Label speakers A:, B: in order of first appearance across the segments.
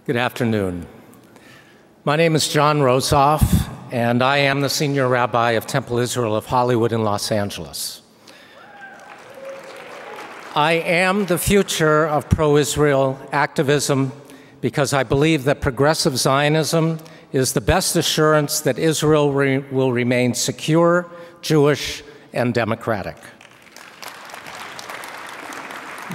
A: Good afternoon. My name is John Rosove, and I am the Senior Rabbi of Temple Israel of Hollywood in Los Angeles. I am the future of pro-Israel activism because I believe that progressive Zionism is the best assurance that Israel will remain secure, Jewish, and democratic.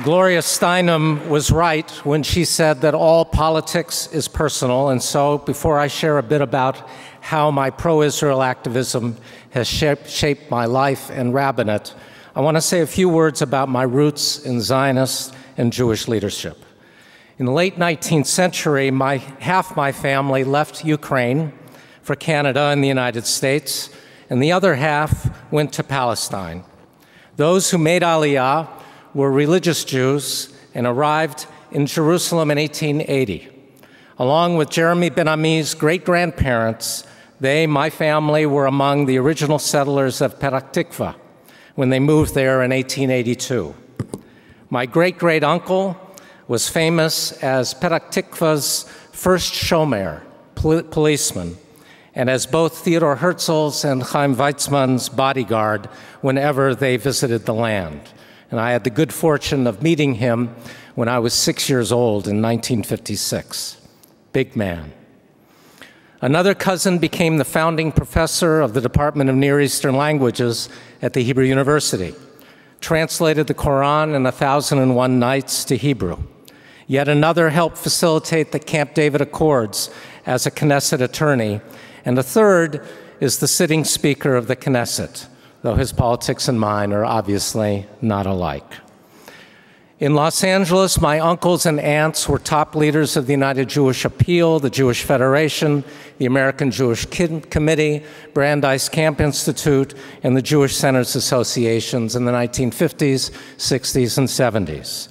A: Gloria Steinem was right when she said that all politics is personal, and so before I share a bit about how my pro-Israel activism has shaped my life and rabbinate, I want to say a few words about my roots in Zionist and Jewish leadership. In the late 19th century, half my family left Ukraine for Canada and the United States, and the other half went to Palestine. Those who made Aliyah were religious Jews and arrived in Jerusalem in 1880. Along with Jeremy Ben-Ami's great-grandparents, my family, were among the original settlers of Petah Tikva when they moved there in 1882. My great-great-uncle was famous as Petah Tikva's first shomer, policeman, and as both Theodore Herzl's and Chaim Weizmann's bodyguard whenever they visited the land. And I had the good fortune of meeting him when I was 6 years old in 1956. Big man. Another cousin became the founding professor of the Department of Near Eastern Languages at the Hebrew University, translated the Quran in 1001 Nights to Hebrew. Yet another helped facilitate the Camp David Accords as a Knesset attorney, and a third is the sitting speaker of the Knesset, though his politics and mine are obviously not alike. In Los Angeles, my uncles and aunts were top leaders of the United Jewish Appeal, the Jewish Federation, the American Jewish Committee, Brandeis Camp Institute, and the Jewish Centers Associations in the 1950s, 60s, and 70s.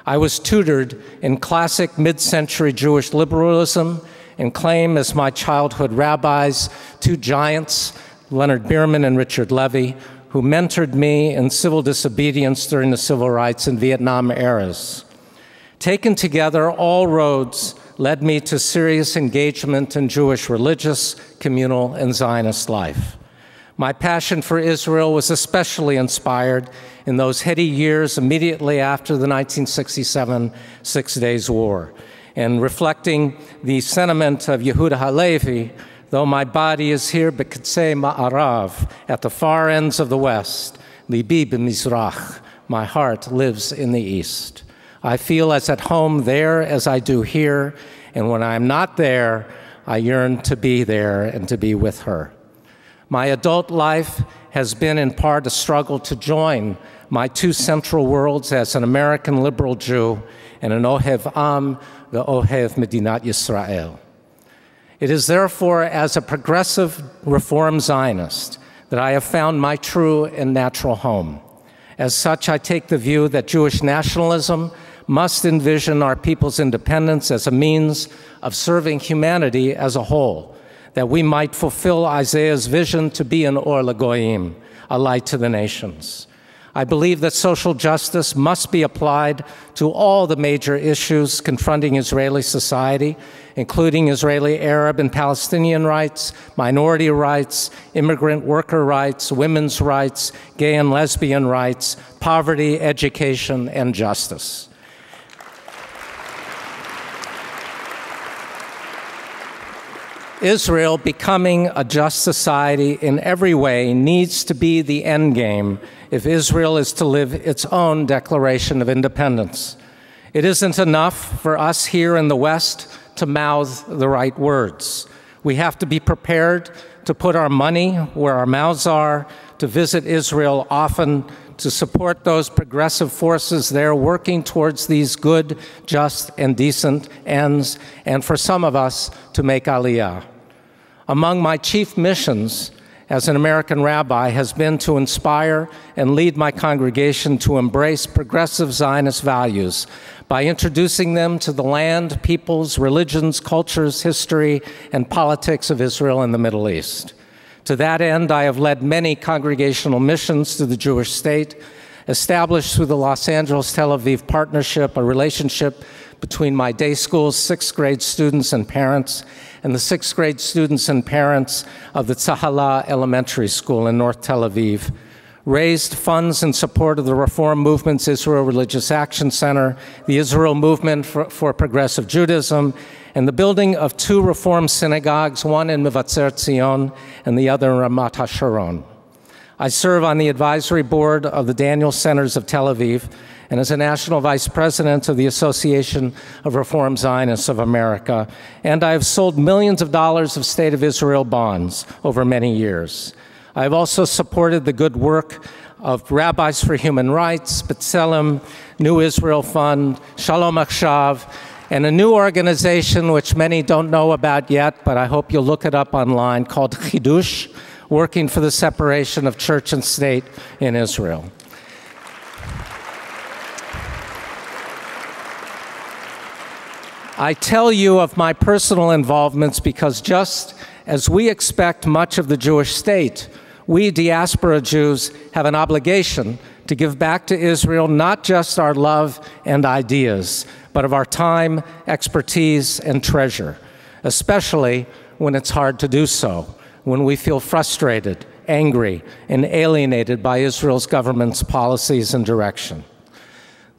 A: I was tutored in classic mid-century Jewish liberalism and claim as my childhood rabbis two giants, Leonard Bierman and Richard Levy, who mentored me in civil disobedience during the civil rights and Vietnam eras. Taken together, all roads led me to serious engagement in Jewish religious, communal, and Zionist life. My passion for Israel was especially inspired in those heady years immediately after the 1967 Six Days War, and reflecting the sentiment of Yehuda Halevi, though my body is here b'katzei ma'arav, at the far ends of the West, libi b'mizrach, my heart lives in the East. I feel as at home there as I do here, and when I'm not there, I yearn to be there and to be with her. My adult life has been in part a struggle to join my two central worlds as an American liberal Jew and an Ohev Am, the Ohev Medinat Yisrael. It is therefore as a progressive Reform Zionist that I have found my true and natural home. As such, I take the view that Jewish nationalism must envision our people's independence as a means of serving humanity as a whole, that we might fulfill Isaiah's vision to be an or lagoyim, a light to the nations. I believe that social justice must be applied to all the major issues confronting Israeli society, including Israeli Arab and Palestinian rights, minority rights, immigrant worker rights, women's rights, gay and lesbian rights, poverty, education, and justice. Israel becoming a just society in every way needs to be the end game if Israel is to live its own Declaration of Independence. It isn't enough for us here in the West to mouth the right words. We have to be prepared to put our money where our mouths are, to visit Israel often, to support those progressive forces there working towards these good, just, and decent ends, and for some of us to make Aliyah. Among my chief missions as an American rabbi has been to inspire and lead my congregation to embrace progressive Zionist values by introducing them to the land, peoples, religions, cultures, history, and politics of Israel and the Middle East. To that end, I have led many congregational missions to the Jewish state, established through the Los Angeles-Tel Aviv partnership, a relationship between my day school's 6th grade students and parents and the 6th grade students and parents of the Tzahala Elementary School in North Tel Aviv, raised funds in support of the Reform Movement's Israel Religious Action Center, the Israel Movement for Progressive Judaism, and the building of 2 Reform synagogues, one in Mevatzer Zion and the other in Ramat HaSharon. I serve on the advisory board of the Daniel Centers of Tel Aviv and as a national vice president of the Association of Reform Zionists of America, and I have sold millions of dollars of State of Israel bonds over many years. I have also supported the good work of Rabbis for Human Rights, B'Tselem, New Israel Fund, Shalom Achshav, and a new organization which many don't know about yet, but I hope you'll look it up online, called Chidush, working for the separation of church and state in Israel. I tell you of my personal involvements because just as we expect much of the Jewish state, we diaspora Jews have an obligation to give back to Israel not just our love and ideas, but of our time, expertise, and treasure, especially when it's hard to do so, when we feel frustrated, angry, and alienated by Israel's government's policies and direction.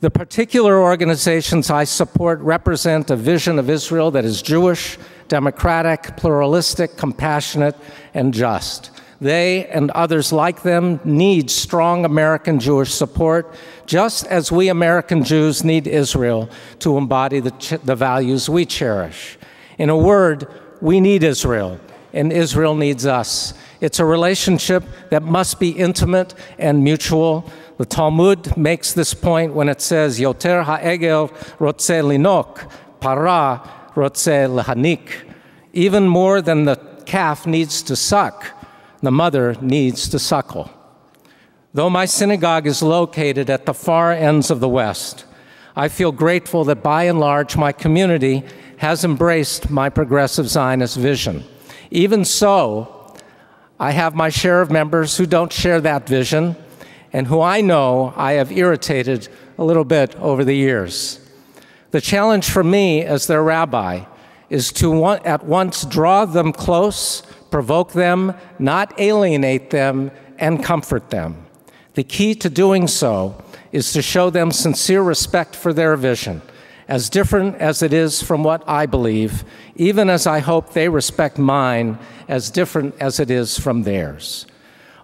A: The particular organizations I support represent a vision of Israel that is Jewish, democratic, pluralistic, compassionate, and just. They and others like them need strong American Jewish support, just as we American Jews need Israel to embody the values we cherish. In a word, we need Israel, and Israel needs us. It's a relationship that must be intimate and mutual. The Talmud makes this point when it says, Yoter ha'egel rotze linok, para rotze lehanik. Even more than the calf needs to suck, the mother needs to suckle. Though my synagogue is located at the far ends of the West, I feel grateful that by and large my community has embraced my progressive Zionist vision. Even so, I have my share of members who don't share that vision and who I know I have irritated a little bit over the years. The challenge for me as their rabbi is to at once draw them close, provoke them, not alienate them, and comfort them. The key to doing so is to show them sincere respect for their vision, as different as it is from what I believe, even as I hope they respect mine, as different as it is from theirs.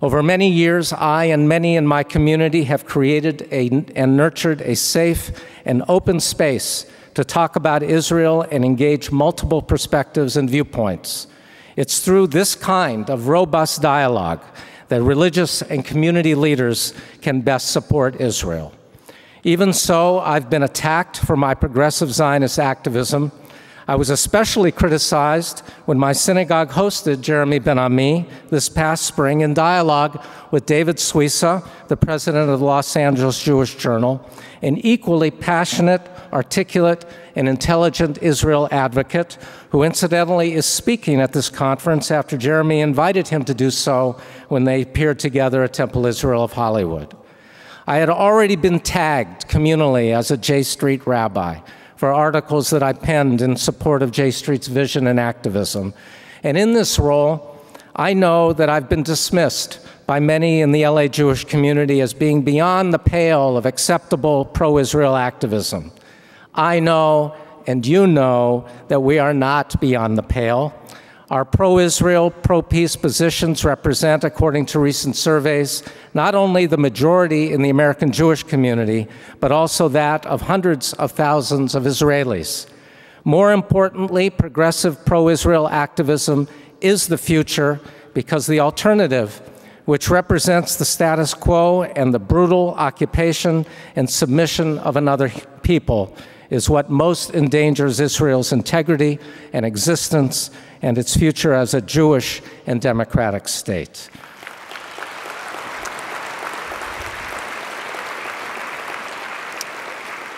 A: Over many years, I and many in my community have created and nurtured a safe and open space to talk about Israel and engage multiple perspectives and viewpoints. It's through this kind of robust dialogue that religious and community leaders can best support Israel. Even so, I've been attacked for my progressive Zionist activism. I was especially criticized when my synagogue hosted Jeremy Ben-Ami this past spring in dialogue with David Suissa, the president of the Los Angeles Jewish Journal, an equally passionate, articulate, and intelligent Israel advocate who incidentally is speaking at this conference after Jeremy invited him to do so when they appeared together at Temple Israel of Hollywood. I had already been tagged communally as a J Street rabbi for articles that I penned in support of J Street's vision and activism. And in this role, I know that I've been dismissed by many in the LA Jewish community as being beyond the pale of acceptable pro-Israel activism. I know, and you know, that we are not beyond the pale. Our pro-Israel, pro-peace positions represent, according to recent surveys, not only the majority in the American Jewish community, but also that of hundreds of thousands of Israelis. More importantly, progressive pro-Israel activism is the future because the alternative, which represents the status quo and the brutal occupation and submission of another people, is what most endangers Israel's integrity and existence and its future as a Jewish and democratic state.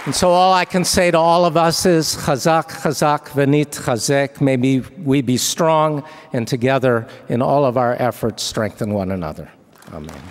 A: And so all I can say to all of us is, Chazak, Chazak, Venit, Chazek, may we be strong and together in all of our efforts strengthen one another. Amen.